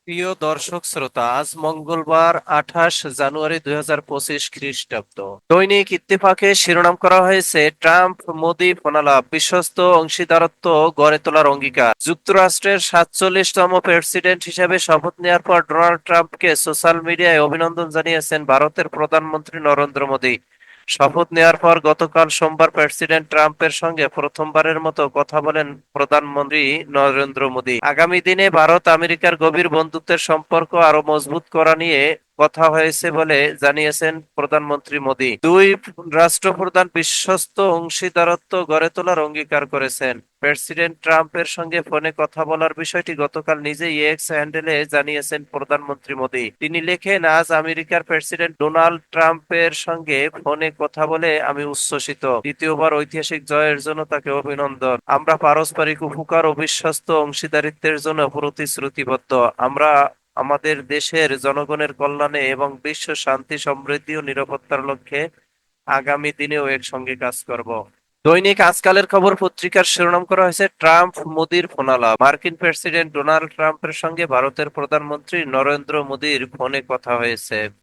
প্রিয় দর্শক শ্রোতা, আজ মঙ্গলবার 28 জানুয়ারি 2025 খ্রিস্টাব্দ। দৈনিক ইত্তেফাকে শিরোনাম করা হয়েছে ট্রাম্প মোদি ফোনালাপ, বিশ্বস্ত অংশীদারত্ব গড়ে তোলার অঙ্গীকার। যুক্তরাষ্ট্রের 47তম প্রেসিডেন্ট হিসেবে শপথ নেওয়ার পর ডোনাল্ড ট্রাম্পকে সোশ্যাল মিডিয়ায় অভিনন্দন জানিয়েছেন ভারতের প্রধানমন্ত্রী নরেন্দ্র মোদি। শপথ নেওয়ার পর গতকাল সোমবার প্রেসিডেন্ট ট্রাম্পের সঙ্গে প্রথমবারের মতো কথা বলেন প্রধানমন্ত্রী নরেন্দ্র মোদি। আগামী দিনে ভারত আমেরিকার গভীর বন্ধুত্বের সম্পর্ক আরো মজবুত করা নিয়ে কথা হয়েছে বলে জানিয়েছেন প্রধানমন্ত্রী মোদি। দুই রাষ্ট্রপ্রধান বিশ্বস্ত অংশীদারত্ব গড়ে তোলার অঙ্গীকার করেছেন। প্রেসিডেন্ট ট্রাম্পের সঙ্গে ফোনে কথা বলার বিষয়টি গতকাল নিজেই এক্স হ্যান্ডেলে জানিয়েছেন প্রধানমন্ত্রী মোদি। তিনি লেখেন, আজ আমেরিকার প্রেসিডেন্ট ডোনাল্ড ট্রাম্পের সঙ্গে ফোনে কথা বলে আমি উচ্ছ্বসিত। দ্বিতীয়বার ঐতিহাসিক জয়ের জন্য তাকে অভিনন্দন। আমরা পারস্পরিক উপকার ও বিশ্বস্ত অংশীদারিত্বের জন্য প্রতিশ্রুতিবদ্ধ। আমরা আমাদের দেশের জনগণের কল্যাণে এবং বিশ্ব শান্তি, সমৃদ্ধি ও নিরাপত্তার লক্ষ্যে আগামী দিনেও একসঙ্গে কাজ করব। দৈনিক আজকালের খবর পত্রিকার শিরোনাম করা হয়েছে ট্রাম্প মোদির ফোনালাপ। মার্কিন প্রেসিডেন্ট ডোনাল্ড ট্রাম্পের সঙ্গে ভারতের প্রধানমন্ত্রী নরেন্দ্র মোদির ফোনে কথা হয়েছে।